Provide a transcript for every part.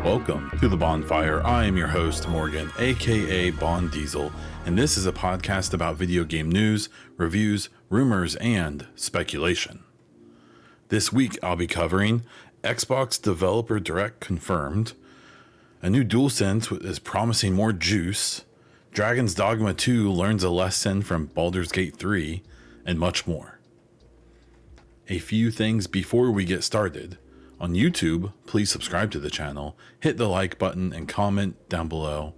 Welcome to the Baunfire. I am your host, Morgan, aka Bon Diesel, and this is a podcast about video game news, reviews, rumors, and speculation. This week I'll be covering Xbox Developer Direct confirmed, a new DualSense is promising more juice, Dragon's Dogma 2 learns a lesson from Baldur's Gate 3, and much more. A few things before we get started. On YouTube, please subscribe to the channel, hit the like button, and comment down below.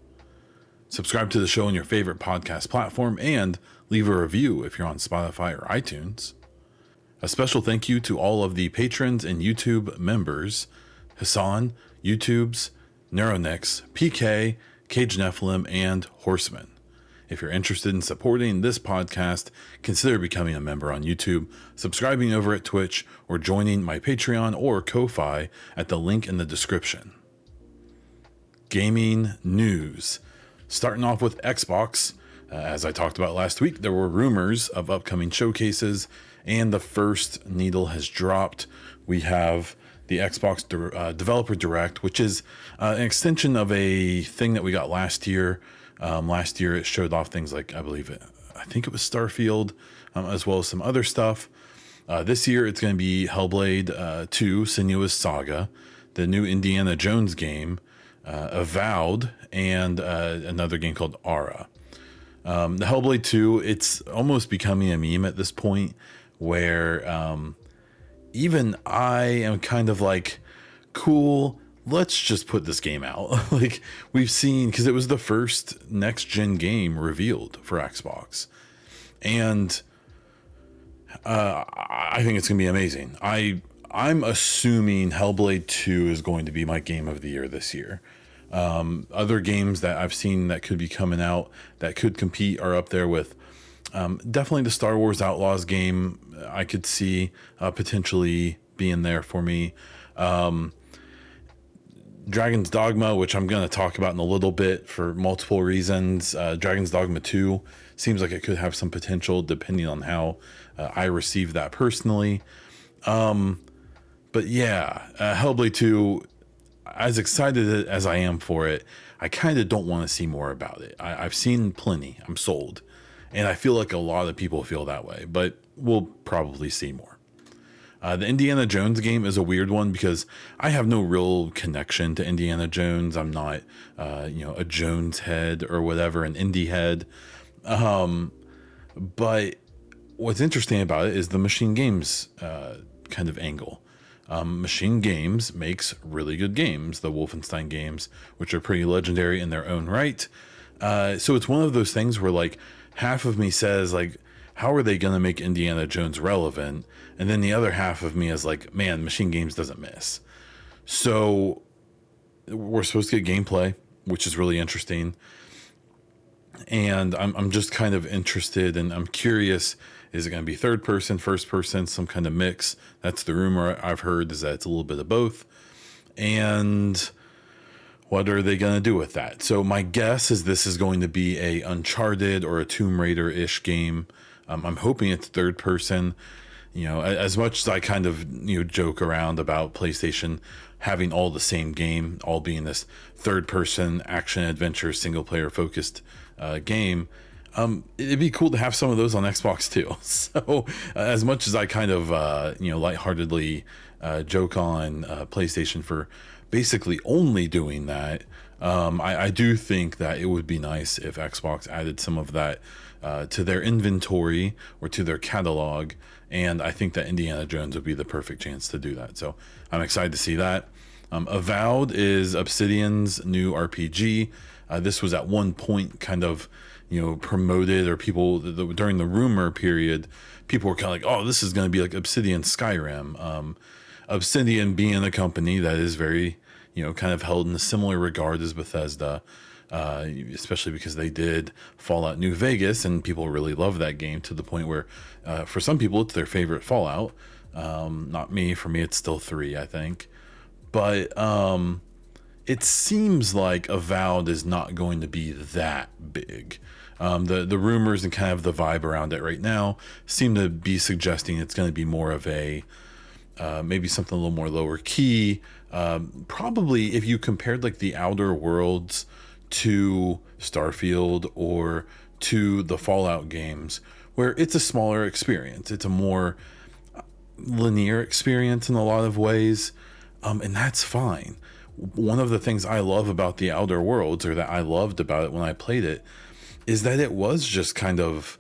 Subscribe to the show on your favorite podcast platform, and leave a review if you're on Spotify or iTunes. A special thank you to all of the patrons and YouTube members, Hassan, YouTubes, Neuronix, PK, Cage Nephilim, and Horseman. If you're interested in supporting this podcast, consider becoming a member on YouTube, subscribing over at Twitch, or joining my Patreon or Ko-Fi at the link in the description. Gaming news. Starting off with Xbox. As I talked about last week, there were rumors of upcoming showcases, and the first needle has dropped. We have the Xbox Developer Direct, which is an extension of a thing that we got last year. Last year it showed off things like, I think it was Starfield, as well as some other stuff. This year it's going to be Hellblade 2, Senua's Saga, the new Indiana Jones game, Avowed, and another game called Ara. The Hellblade 2, it's almost becoming a meme at this point, where even I am kind of like, cool, let's just put this game out. Like, we've seen, because it was the first next gen game revealed for Xbox, and I think it's gonna be amazing. I'm assuming Hellblade 2 is going to be my game of the year this year. Other games that I've seen that could be coming out that could compete are up there with definitely the Star Wars Outlaws game. I could see potentially being there for me. Dragon's Dogma, which I'm going to talk about in a little bit for multiple reasons. Dragon's Dogma 2 seems like it could have some potential depending on how I receive that personally. But yeah, Hellblade 2, as excited as I am for it, I kind of don't want to see more about it. I've seen plenty. I'm sold. And I feel like a lot of people feel that way, but we'll probably see more. The Indiana Jones game is a weird one because I have no real connection to Indiana Jones. I'm not, a Jones head or whatever, an indie head. But what's interesting about it is the Machine Games kind of angle. Machine Games makes really good games, the Wolfenstein games, which are pretty legendary in their own right. So it's one of those things where, like, half of me says, like, how are they going to make Indiana Jones relevant? And then the other half of me is like, man, Machine Games doesn't miss. So we're supposed to get gameplay, which is really interesting. And I'm just kind of interested, and I'm curious, is it going to be third person, first person, some kind of mix? That's the rumor I've heard, is that it's a little bit of both. And what are they going to do with that? So my guess is this is going to be a Uncharted or a Tomb Raider-ish game. I'm hoping it's third person. As much as I kind of joke around about PlayStation having all the same game, all being this third person action adventure single player focused game, it'd be cool to have some of those on Xbox too. So as much as I kind of lightheartedly joke on PlayStation for basically only doing that, I do think that it would be nice if Xbox added some of that to their inventory or to their catalog, and I think that Indiana Jones would be the perfect chance to do that. So I'm excited to see that. Avowed is Obsidian's new RPG. This was at one point kind of promoted, or people during the rumor period, people were kind of like, oh, this is going to be like Obsidian Skyrim. Obsidian being a company that is very kind of held in a similar regard as Bethesda, especially because they did Fallout New Vegas, and people really love that game to the point where for some people it's their favorite Fallout. Not me. For me, it's still 3, I think. But it seems like Avowed is not going to be that big. The rumors and kind of the vibe around it right now seem to be suggesting it's going to be more of a maybe something a little more lower key. Probably if you compared like the Outer Worlds to Starfield or to the Fallout games, where it's a smaller experience, it's a more linear experience in a lot of ways, and that's fine. One of the things I love about the Outer Worlds, or that I loved about it when I played it, is that it was just kind of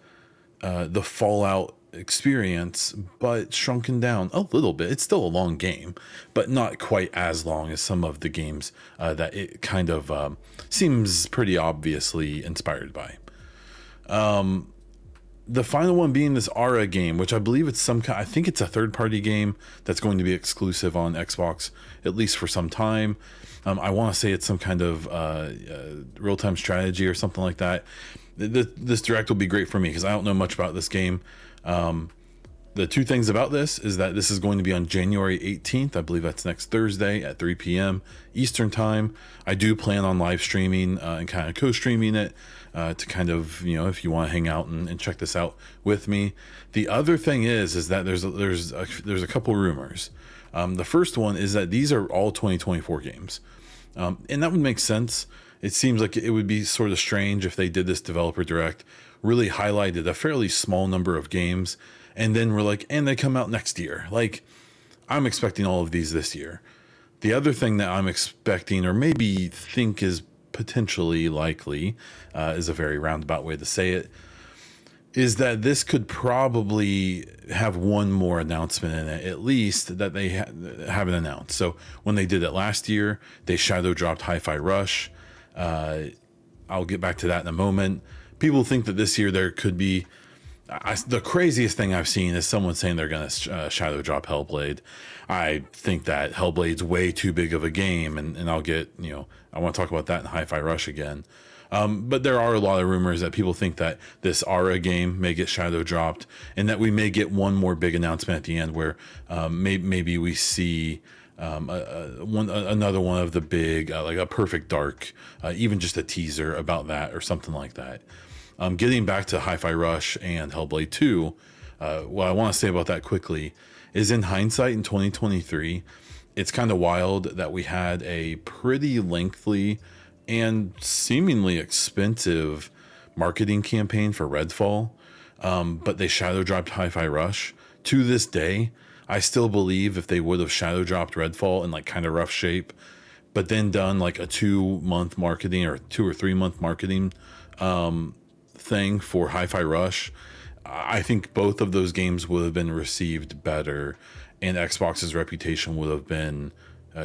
the Fallout experience, but shrunken down a little bit. It's still a long game, but not quite as long as some of the games that it kind of seems pretty obviously inspired by. The final one being this Aura game, which I believe it's some kind, I think it's a third-party game that's going to be exclusive on Xbox, at least for some time. I want to say it's some kind of real-time strategy or something like that. This direct will be great for me because I don't know much about this game. The two things about this is that this is going to be on January 18th. I believe that's next Thursday at 3 p.m. Eastern time. I do plan on live streaming and kind of co-streaming it to kind of, if you want to hang out and check this out with me. The other thing is that there's a couple rumors. The first one is that these are all 2024 games. And that would make sense. It seems like it would be sort of strange if they did this developer direct, really highlighted a fairly small number of games, and then we're like, and they come out next year. Like, I'm expecting all of these this year. The other thing that I'm expecting, or maybe think is potentially likely, is a very roundabout way to say it, is that this could probably have one more announcement in it, at least, that they haven't announced. So when they did it last year, they shadow dropped Hi-Fi Rush. I'll get back to that in a moment. People think that this year there could be... the craziest thing I've seen is someone saying they're going to shadow drop Hellblade. I think that Hellblade's way too big of a game, and I'll get, I want to talk about that in Hi-Fi Rush again. But there are a lot of rumors that people think that this Aura game may get shadow dropped, and that we may get one more big announcement at the end where maybe we see another one of the big, like a Perfect Dark, even just a teaser about that or something like that. Getting back to Hi-Fi Rush and Hellblade 2, what I want to say about that quickly is, in hindsight, in 2023, it's kind of wild that we had a pretty lengthy and seemingly expensive marketing campaign for Redfall, but they shadow dropped Hi-Fi Rush. To this day, I still believe if they would have shadow dropped Redfall in like kind of rough shape, but then done like a 2-month marketing or 2 or 3 month marketing thing for Hi-Fi Rush, I think both of those games would have been received better, and Xbox's reputation would have been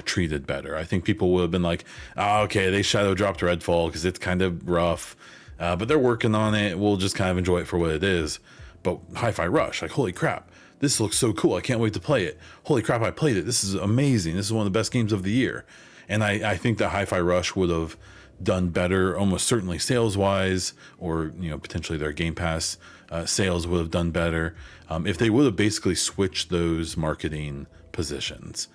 treated better. I think people would have been like, okay, they shadow dropped Redfall because it's kind of rough, but they're working on it. We'll just kind of enjoy it for what it is. But Hi-Fi Rush, like, holy crap, this looks so cool. I can't wait to play it. Holy crap, I played it. This is amazing. This is one of the best games of the year. And I think that Hi-Fi Rush would have done better, almost certainly sales-wise, or potentially their Game Pass sales would have done better if they would have basically switched those marketing positions.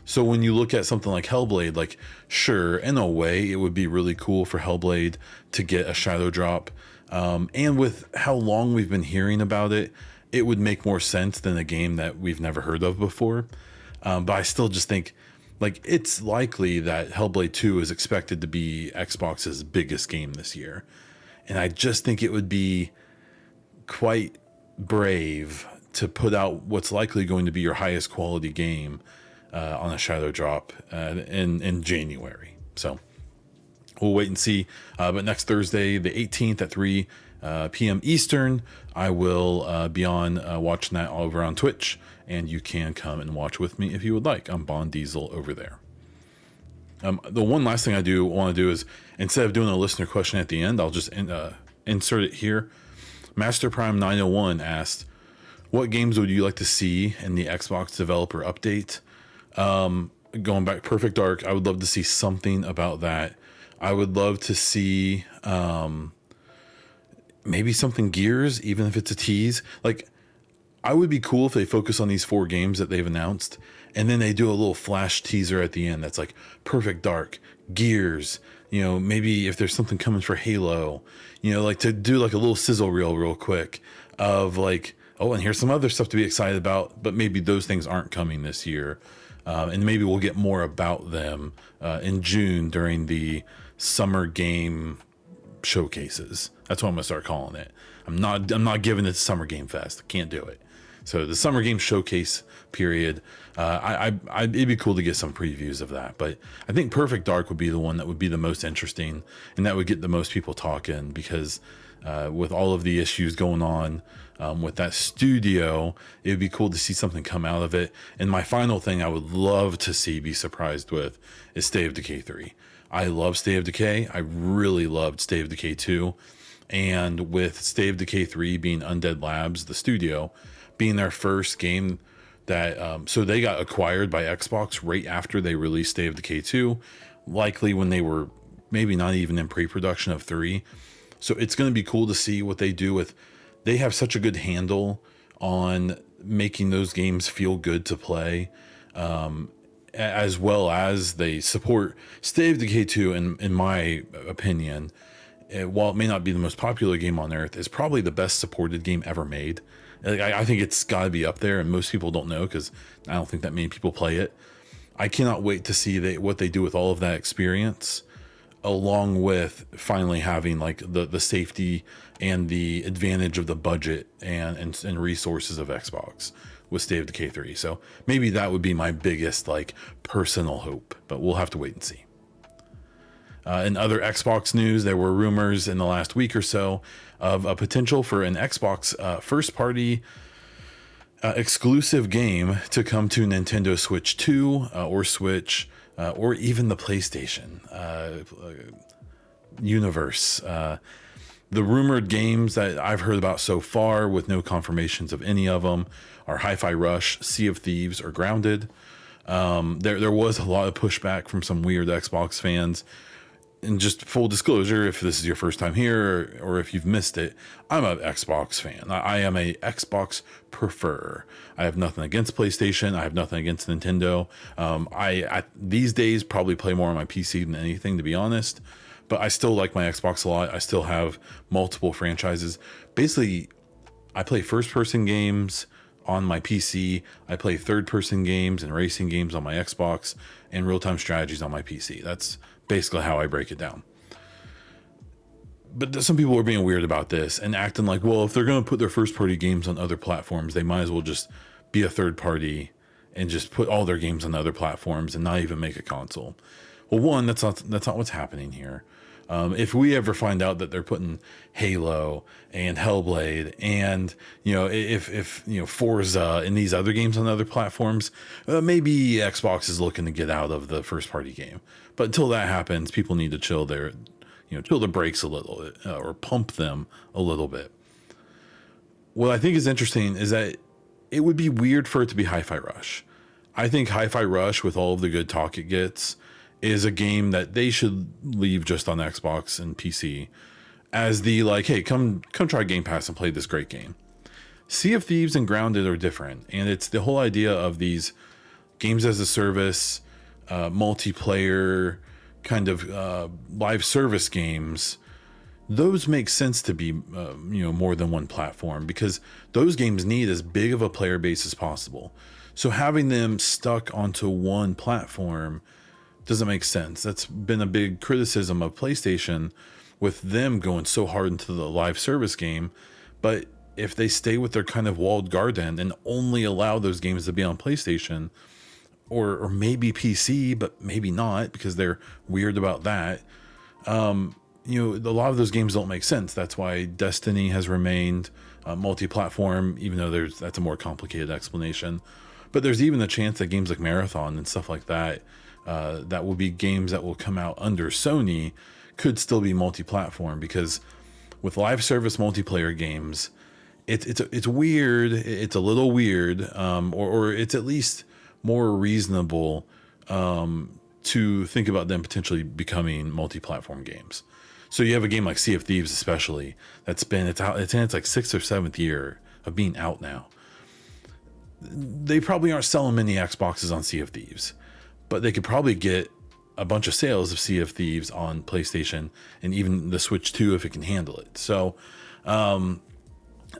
So when you look at something like Hellblade, like, sure, in a way, it would be really cool for Hellblade to get a shadow drop. And with how long we've been hearing about it, it would make more sense than a game that we've never heard of before. But I still just think, like, it's likely that Hellblade 2 is expected to be Xbox's biggest game this year. And I just think it would be quite brave to put out what's likely going to be your highest quality game on a shadow drop in January. So we'll wait and see. But next Thursday, the 18th at 3 p.m. Eastern, I will be on watching that over on Twitch, and you can come and watch with me if you would like. I'm Bond Diesel over there. The one last thing I do want to do is, instead of doing a listener question at the end, I'll just insert it here. Master Prime 901 asked, what games would you like to see in the Xbox developer update? Going back, Perfect Dark, I would love to see something about that. I would love to see maybe something Gears, even if it's a tease. Like, I would be cool if they focus on these 4 games that they've announced, and then they do a little flash teaser at the end that's like Perfect Dark, Gears, maybe if there's something coming for Halo, like to do like a little sizzle reel real quick of like oh, and here's some other stuff to be excited about, but maybe those things aren't coming this year. And maybe we'll get more about them in June during the summer game showcases. That's what I'm gonna start calling it. I'm not giving it Summer Game Fest. I can't do it. So the Summer Game Showcase period, it'd be cool to get some previews of that. But I think Perfect Dark would be the one that would be the most interesting, and that would get the most people talking, because with all of the issues going on with that studio, it would be cool to see something come out of it. And my final thing I would love to see, be surprised with, is State of Decay 3. I love State of Decay. I really loved State of Decay 2. And with State of Decay 3 being Undead Labs, the studio, being their first game that, so they got acquired by Xbox right after they released State of Decay 2, likely when they were maybe not even in pre-production of 3. So it's going to be cool to see what they do with, they have such a good handle on making those games feel good to play, as well as they support State of Decay 2, in my opinion. While it may not be the most popular game on earth, is probably the best supported game ever made. I think it's got to be up there, and most people don't know, because I don't think that many people play it. I cannot wait to see what they do with all of that experience, along with finally having like the safety and the advantage of the budget and resources of Xbox with State of Decay 3. So maybe that would be my biggest like personal hope, but we'll have to wait and see. In other Xbox news, there were rumors in the last week or so of a potential for an Xbox first-party exclusive game to come to Nintendo Switch 2 or Switch or even the PlayStation universe. The rumored games that I've heard about so far, with no confirmations of any of them, are Hi-Fi Rush, Sea of Thieves, or Grounded. There was a lot of pushback from some weird Xbox fans. And just full disclosure, if this is your first time here, or if you've missed it, I'm an Xbox fan. I am a Xbox preferer. I have nothing against PlayStation. I have nothing against Nintendo. I these days probably play more on my PC than anything, to be honest. But I still like my Xbox a lot. I still have multiple franchises. Basically, I play first-person games on my PC. I play third-person games and racing games on my Xbox, and real-time strategies on my PC. That's basically how I break it down. But some people are being weird about this and acting like, well, if they're going to put their first-party games on other platforms, they might as well just be a third party and just put all their games on other platforms and not even make a console. Well, one, that's not what's happening here. If we ever find out that they're putting Halo and Hellblade and, if Forza and these other games on other platforms, maybe Xbox is looking to get out of the first party game. But until that happens, people need to chill the brakes a little bit, or pump them a little bit. What I think is interesting is that it would be weird for it to be Hi-Fi Rush. I think Hi-Fi Rush, with all of the good talk it gets, is a game that they should leave just on Xbox and PC as the hey, come try Game Pass and play this great game. Sea of Thieves and Grounded are different, and it's the whole idea of these games as a service, multiplayer kind of live service games. Those make sense to be more than one platform, because those games need as big of a player base as possible. So having them stuck onto one platform doesn't make sense. That's been a big criticism of PlayStation, with them going so hard into the live service game. But if they stay with their kind of walled garden and only allow those games to be on PlayStation, or maybe PC, but maybe not, because they're weird about that, a lot of those games don't make sense. That's why Destiny has remained multi-platform, even though that's a more complicated explanation. But there's even a chance that games like Marathon and stuff like that, that will be games that will come out under Sony, could still be multi-platform, because with live service multiplayer games, it's weird. It's a little weird, or it's at least more reasonable to think about them potentially becoming multi-platform games. So you have a game like Sea of Thieves, especially, it's in its like 6th or 7th year of being out now. They probably aren't selling many Xboxes on Sea of Thieves, but they could probably get a bunch of sales of Sea of Thieves on PlayStation and even the Switch 2 if it can handle it. So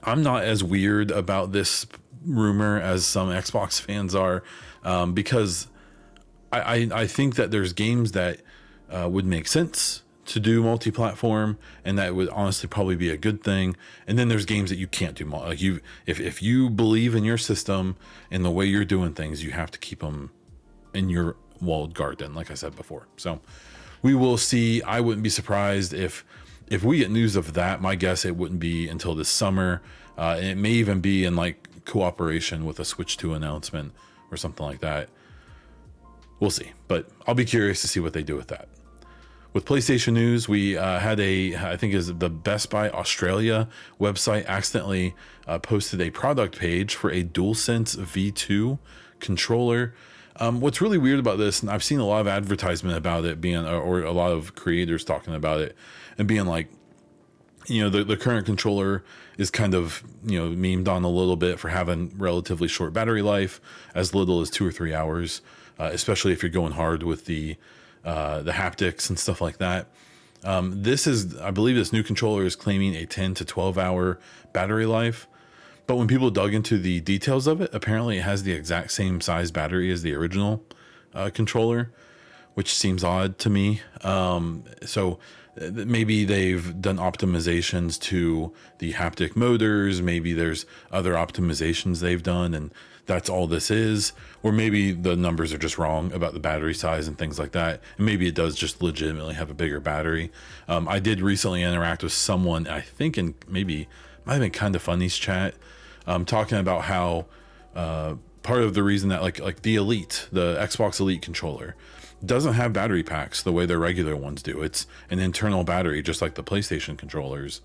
I'm not as weird about this rumor as some Xbox fans are, because I think that there's games that would make sense to do multi-platform, and that would honestly probably be a good thing. And then there's games that you can't do like if you believe in your system and the way you're doing things, you have to keep them in your walled garden, like I said before. So we will see. I wouldn't be surprised if we get news of that. My guess, it wouldn't be until this summer, and it may even be in like cooperation with a Switch 2 announcement or something like that. We'll see, but I'll be curious to see what they do with that. With PlayStation news, we had I think is the Best Buy Australia website accidentally posted a product page for a DualSense V2 controller. What's really weird about this, and I've seen a lot of advertisement about it being, or a lot of creators talking about it and being like, the current controller is kind of, memed on a little bit for having relatively short battery life, as little as 2 or 3 hours, especially if you're going hard with the haptics and stuff like that. I believe this new controller is claiming a 10 to 12 hour battery life. But when people dug into the details of it, apparently it has the exact same size battery as the original controller, which seems odd to me. So maybe they've done optimizations to the haptic motors. Maybe there's other optimizations they've done, and that's all this is. Or maybe the numbers are just wrong about the battery size and things like that. And maybe it does just legitimately have a bigger battery. I did recently interact with someone, I think in maybe might have been Kinda Funny's chat, talking about how part of the reason that like the Elite, the Xbox Elite controller, doesn't have battery packs the way their regular ones do. It's an internal battery, just like the PlayStation controllers.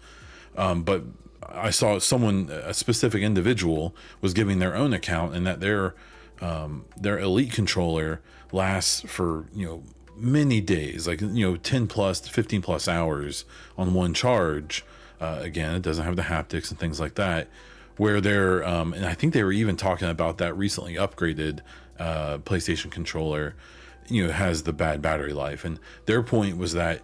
But I saw a specific individual was giving their own account, and that their Elite controller lasts for many days, like 10 plus 15 plus hours on one charge. Again, it doesn't have the haptics and things like that, where they're and I think they were even talking about that recently upgraded PlayStation controller has the bad battery life. And their point was that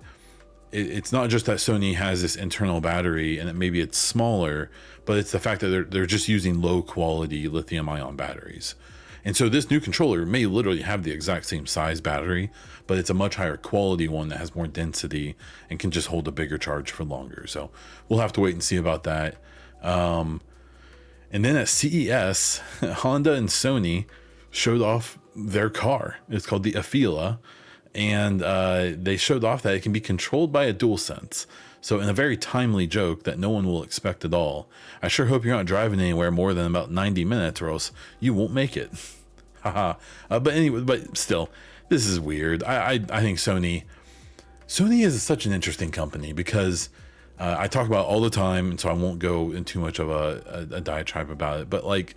it's not just that Sony has this internal battery and that maybe it's smaller, but it's the fact that they're just using low quality lithium ion batteries. And so this new controller may literally have the exact same size battery, but it's a much higher quality one that has more density and can just hold a bigger charge for longer. So we'll have to wait and see about that. And then at CES, Honda and Sony showed off their car. It's called the Afeela, and they showed off that it can be controlled by a DualSense. So in a very timely joke that no one will expect at all, I sure hope you're not driving anywhere more than about 90 minutes, or else you won't make it. Haha. But anyway, but still, this is weird. I think Sony is such an interesting company because I talk about it all the time, and so I won't go in too much of a diatribe about it. But like,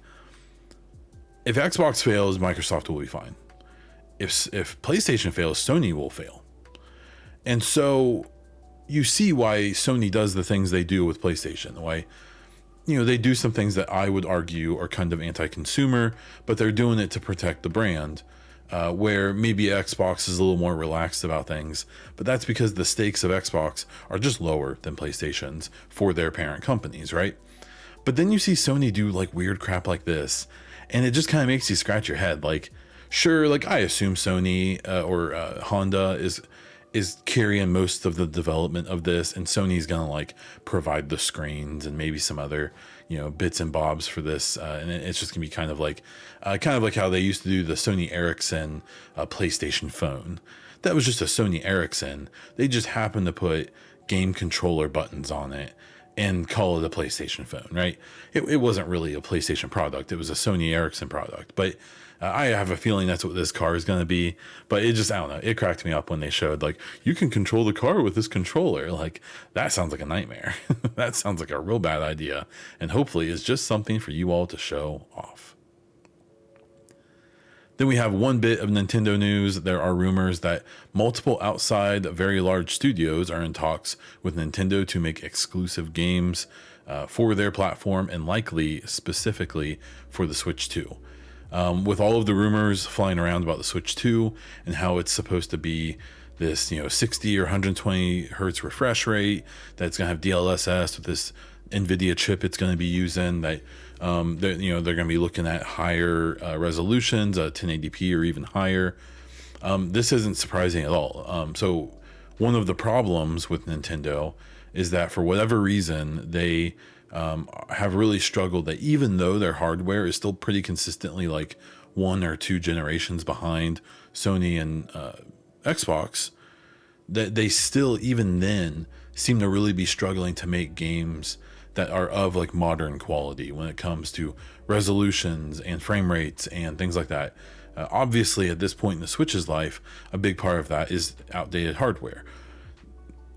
if Xbox fails, Microsoft will be fine. If PlayStation fails, Sony will fail. And so you see why Sony does the things they do with PlayStation. Why, they do some things that I would argue are kind of anti-consumer, but they're doing it to protect the brand. Where maybe Xbox is a little more relaxed about things, but that's because the stakes of Xbox are just lower than PlayStation's for their parent companies, right? But then you see Sony do like weird crap like this, and it just kind of makes you scratch your head. Like, sure, like I assume Sony or Honda is carrying most of the development of this, and Sony's gonna like provide the screens and maybe some other bits and bobs for this, and it's just gonna be kind of like how they used to do the Sony Ericsson PlayStation phone. That was just a Sony Ericsson. They just happened to put game controller buttons on it and call it a PlayStation phone, right? It wasn't really a PlayStation product. It was a Sony Ericsson product, but I have a feeling that's what this car is going to be. But it just, I don't know, it cracked me up when they showed like, you can control the car with this controller. Like, that sounds like a nightmare. That sounds like a real bad idea, and hopefully it's just something for you all to show off. Then we have one bit of Nintendo news. There are rumors that multiple outside very large studios are in talks with Nintendo to make exclusive games for their platform, and likely specifically for the Switch 2. With all of the rumors flying around about the Switch 2 and how it's supposed to be this 60 or 120 hertz refresh rate, that's going to have DLSS with this NVIDIA chip it's going to be using. That they're going to be looking at higher resolutions, 1080p or even higher. This isn't surprising at all. So one of the problems with Nintendo is that for whatever reason they have really struggled, that even though their hardware is still pretty consistently like 1 or 2 generations behind Sony and Xbox, that they still even then seem to really be struggling to make games that are of like modern quality when it comes to resolutions and frame rates and things like that. Obviously at this point in the Switch's life, a big part of that is outdated hardware.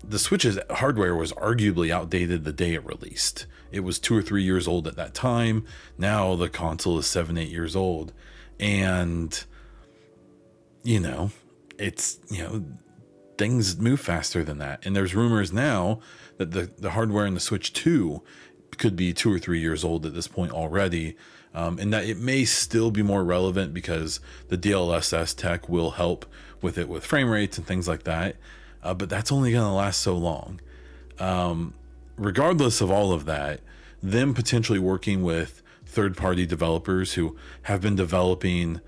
The Switch's hardware was arguably outdated the day it released. It was 2 or 3 years old at that time. Now the console is 7-8 years old, and it's things move faster than that. And there's rumors now that the hardware in the Switch 2 could be 2 or 3 years old at this point already, and that it may still be more relevant because the DLSS tech will help with it with frame rates and things like that. But that's only going to last so long. Regardless of all of that, them potentially working with third-party developers who have been developing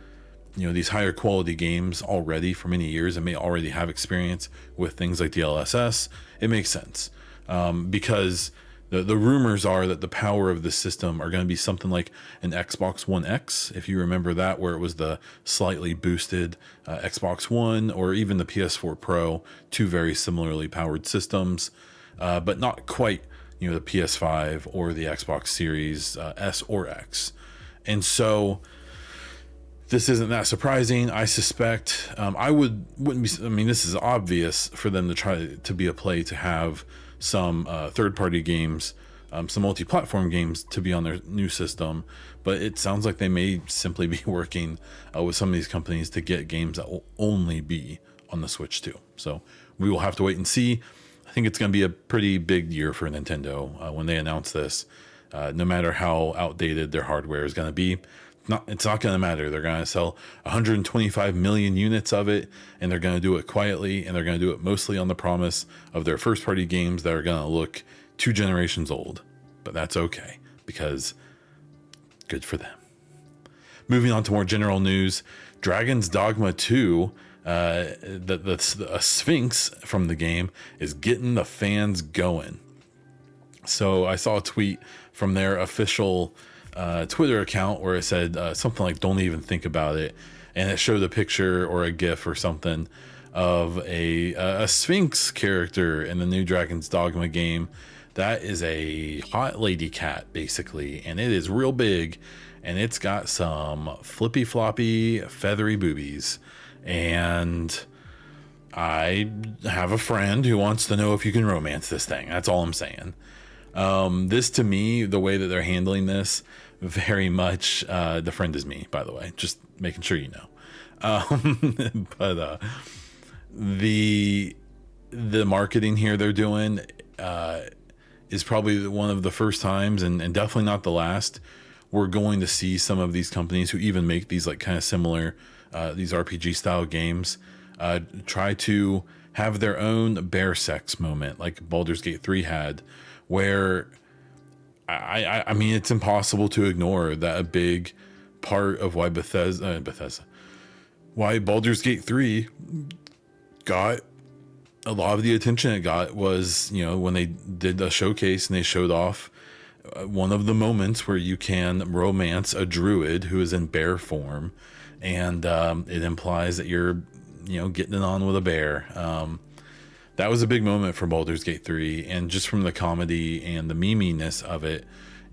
these higher quality games already for many years and may already have experience with things like DLSS, it makes sense. Because the rumors are that the power of the system are going to be something like an Xbox One X, if you remember that, where it was the slightly boosted Xbox One, or even the PS4 Pro, 2 very similarly powered systems, but not quite the PS5 or the Xbox Series S or X. And so this isn't that surprising. I suspect this is obvious for them to try to be a play to have some third-party games, some multi-platform games to be on their new system, but it sounds like they may simply be working with some of these companies to get games that will only be on the Switch 2. So we will have to wait and see. I think it's going to be a pretty big year for Nintendo when they announce this. No matter how outdated their hardware is going to be, it's not going to matter. They're going to sell 125 million units of it, and they're going to do it quietly, and they're going to do it mostly on the promise of their first-party games that are going to look 2 generations old. But that's okay, because good for them. Moving on to more general news, Dragon's Dogma 2, the Sphinx from the game, is getting the fans going. So I saw a tweet from their official Twitter account where it said something like "Don't even think about it," and it showed a picture or a GIF or something of a Sphinx character in the new Dragon's Dogma game. That is a hot lady cat basically, and it is real big, and it's got some flippy floppy feathery boobies. And I have a friend who wants to know if you can romance this thing. That's all I'm saying. This, to me, the way that they're handling this, very much, the friend is me, by the way, just making sure you know. But the marketing here they're doing is probably one of the first times, and definitely not the last, we're going to see some of these companies who even make these like kind of similar these RPG style games try to have their own bear sex moment, like Baldur's Gate 3 had, where I mean, it's impossible to ignore that a big part of why why Baldur's Gate 3 got a lot of the attention it got was, when they did a showcase and they showed off one of the moments where you can romance a druid who is in bear form, and it implies that you're, getting it on with a bear. That was a big moment for Baldur's Gate 3, and just from the comedy and the meminess of it,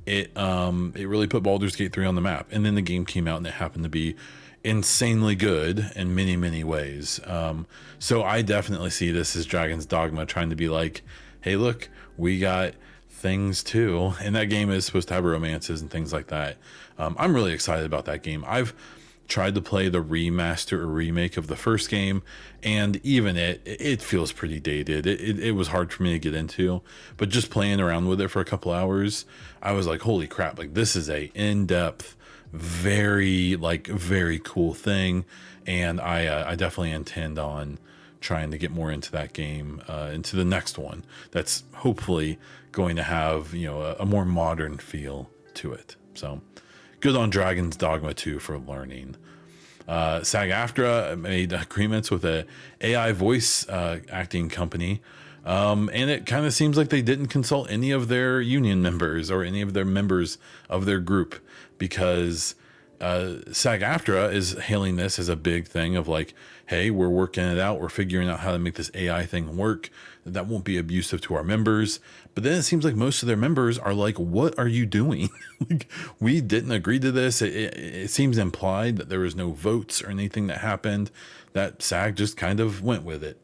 it really put Baldur's Gate 3 on the map. And then the game came out, and it happened to be insanely good in many, many ways. So I definitely see this as Dragon's Dogma trying to be like, hey, look, we got things too. And that game is supposed to have romances and things like that. I'm really excited about that game. I've tried to play the remaster or remake of the first game, and even it feels pretty dated. It was hard for me to get into, but just playing around with it for a couple hours, I was like, holy crap, like this is a in-depth, very cool thing. And I definitely intend on trying to get more into that game, into the next one that's hopefully going to have, a more modern feel to it. So good on Dragon's Dogma 2 for learning. SAG-AFTRA made agreements with a AI voice acting company, and it kind of seems like they didn't consult any of their union members or any of their members of their group, because SAG-AFTRA is hailing this as a big thing of like, hey, we're working it out. We're figuring out how to make this AI thing work that won't be abusive to our members. But then it seems like most of their members are like, what are you doing? Like, we didn't agree to this. It seems implied that there was no votes or anything that happened, that SAG just kind of went with it.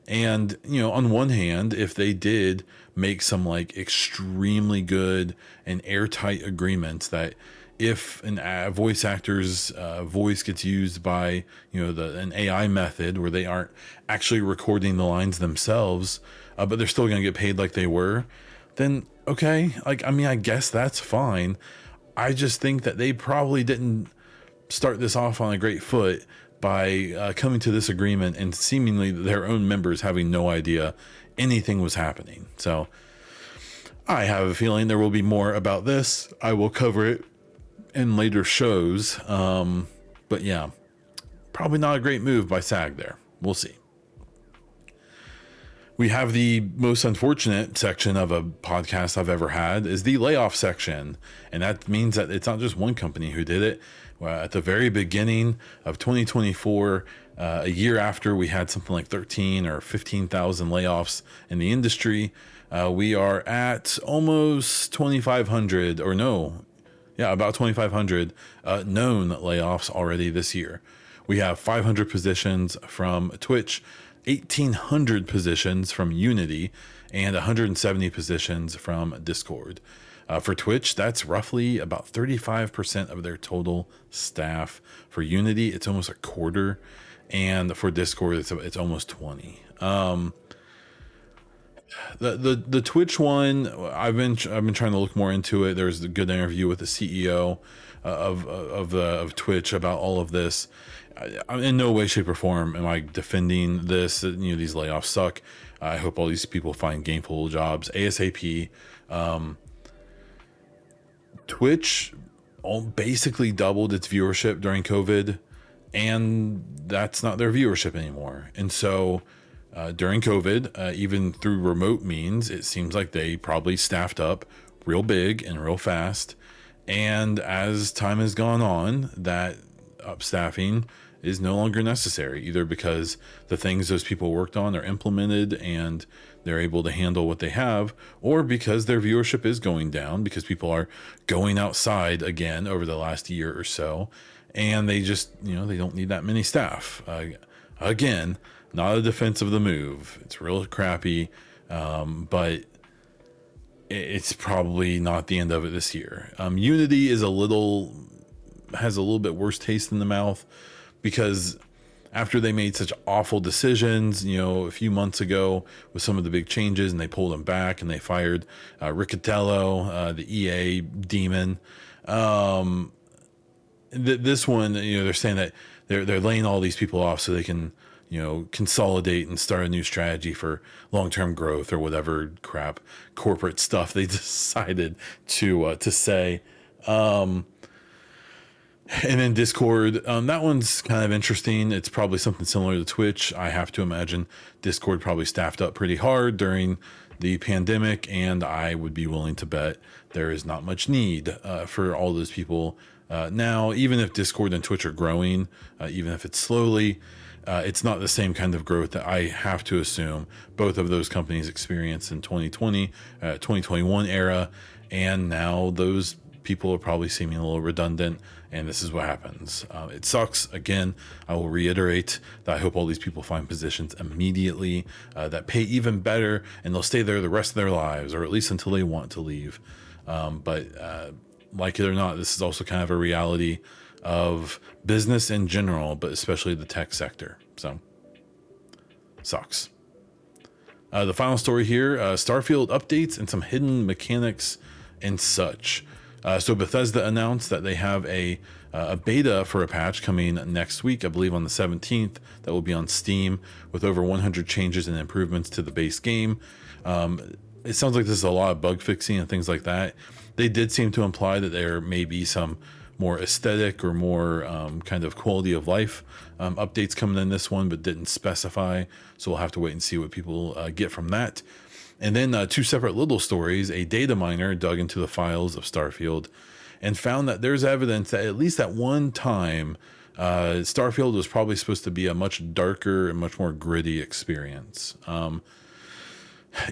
And, on one hand, if they did make some like extremely good and airtight agreements that if a voice actor's voice gets used by, an AI method where they aren't actually recording the lines themselves, but they're still going to get paid like they were, then okay. I guess that's fine. I just think that they probably didn't start this off on a great foot by coming to this agreement and seemingly their own members having no idea anything was happening. So I have a feeling there will be more about this. I will cover it in later shows. But yeah, probably not a great move by SAG there. We'll see. We have the most unfortunate section of a podcast I've ever had is the layoff section. And that means that it's not just one company who did it. At the very beginning of 2024, a year after we had something like 13 or 15,000 layoffs in the industry, we are at almost 2,500 or no. Yeah, about 2,500 known layoffs already this year. We have 500 positions from Twitch, 1,800 positions from Unity, and 170 positions from Discord. For Twitch, that's roughly about 35% of their total staff. For Unity, it's almost a quarter, and for Discord, it's almost 20. The Twitch one, I've been trying to look more into it. There's a good interview with the CEO of Twitch about all of this. In no way, shape, or form am I defending this. These layoffs suck. I hope all these people find gainful jobs ASAP. Twitch basically doubled its viewership during COVID, and that's not their viewership anymore. And so during COVID, even through remote means, it seems like they probably staffed up real big and real fast. And as time has gone on, that upstaffing is no longer necessary, either because the things those people worked on are implemented and they're able to handle what they have, or because their viewership is going down because people are going outside again over the last year or so, and they just, they don't need that many staff. Again, not a defense of the move. It's real crappy, but it's probably not the end of it this year. Unity has a little bit worse taste in the mouth, because after they made such awful decisions, a few months ago with some of the big changes, and they pulled them back and they fired Riccatello, the EA demon. This one, they're saying that they're laying all these people off so they can, consolidate and start a new strategy for long-term growth or whatever crap corporate stuff they decided to say. And then Discord, that one's kind of interesting. It's probably something similar to Twitch. I have to imagine Discord probably staffed up pretty hard during the pandemic, and I would be willing to bet there is not much need for all those people now. Even if Discord and Twitch are growing, even if it's slowly, it's not the same kind of growth that I have to assume both of those companies experienced in 2020, 2021 era, and now those people are probably seeming a little redundant, and this is what happens. It sucks. Again, I will reiterate that I hope all these people find positions immediately that pay even better, and they'll stay there the rest of their lives, or at least until they want to leave. But like it or not, this is also kind of a reality of business in general, but especially the tech sector. So, sucks. The final story here, Starfield updates and some hidden mechanics and such. So Bethesda announced that they have a a beta for a patch coming next week, I believe on the 17th, that will be on Steam with over 100 changes and improvements to the base game. It sounds like there's a lot of bug fixing and things like that. They did seem to imply that there may be some more aesthetic or more kind of quality of life updates coming in this one, but didn't specify. So we'll have to wait and see what people get from that. And then two separate little stories. A data miner dug into the files of Starfield and found that there's evidence that at least at one time, Starfield was probably supposed to be a much darker and much more gritty experience.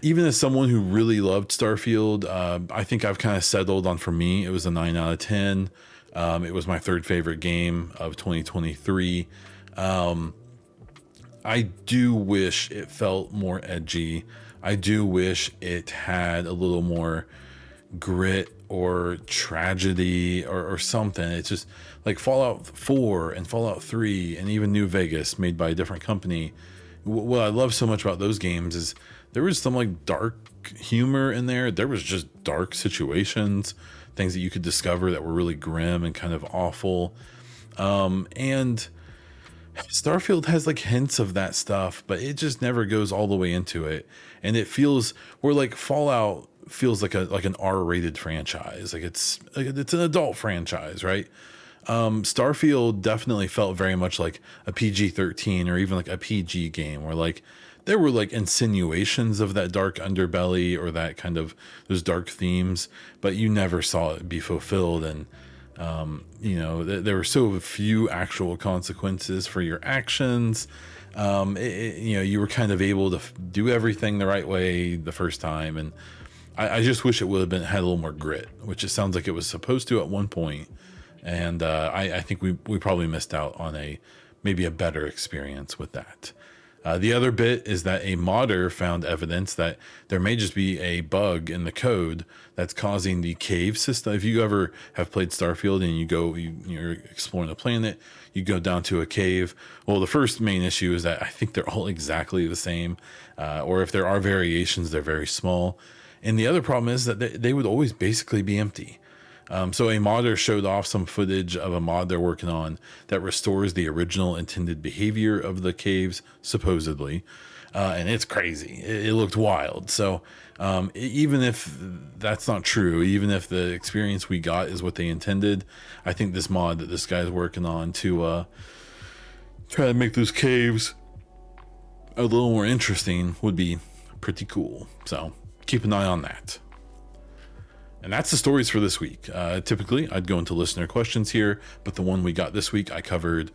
Even as someone who really loved Starfield, I think I've kind of settled on, for me, it was a 9 out of 10. It was my third favorite game of 2023. I do wish it felt more edgy. I do wish it had a little more grit or tragedy or something. It's just like Fallout 4 and Fallout 3 and even New Vegas, made by a different company. What I love so much about those games is there was some like dark humor in there. There was just dark situations, things that you could discover that were really grim and kind of awful. And Starfield has like hints of that stuff, but it just never goes all the way into it. And it feels, where like Fallout feels like an R-rated franchise. Like it's an adult franchise, right? Starfield definitely felt very much like a PG-13 or even like a PG game, where like there were like insinuations of that dark underbelly or that kind of those dark themes, but you never saw it be fulfilled. And there were so few actual consequences for your actions. You were kind of able to do everything the right way the first time, and I just wish it would have had a little more grit, which it sounds like it was supposed to at one point. And I think we probably missed out on maybe a better experience with that. The other bit is that a modder found evidence that there may just be a bug in the code that's causing the cave system. If you ever have played Starfield and you're exploring the planet, you go down to a cave. Well, the first main issue is that I think they're all exactly the same, or if there are variations, they're very small. And the other problem is that they would always basically be empty. So a modder showed off some footage of a mod they're working on that restores the original intended behavior of the caves, supposedly. And it's crazy. It looked wild. So even if that's not true, even if the experience we got is what they intended, I think this mod that this guy's working on to try to make those caves a little more interesting would be pretty cool. So keep an eye on that. And that's the stories for this week. Typically, I'd go into listener questions here, but the one we got this week I covered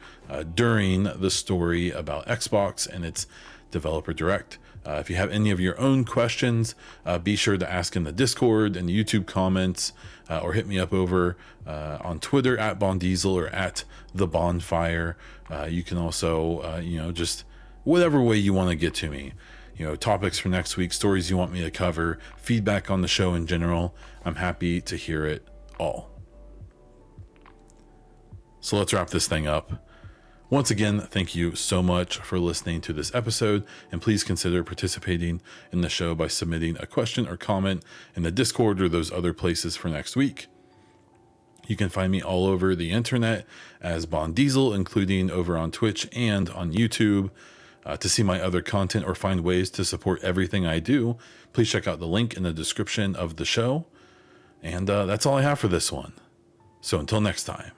during the story about Xbox and its developer direct. If you have any of your own questions, be sure to ask in the Discord and the YouTube comments, or hit me up over on Twitter at Baundiesel or at the Baunfire. You can also, just whatever way you want to get to me. Topics for next week, stories you want me to cover, feedback on the show in general. I'm happy to hear it all. So let's wrap this thing up. Once again, thank you so much for listening to this episode, and please consider participating in the show by submitting a question or comment in the Discord or those other places for next week. You can find me all over the internet as Baundiesel, including over on Twitch and on YouTube. To see my other content or find ways to support everything I do, please check out the link in the description of the show. And that's all I have for this one. So until next time.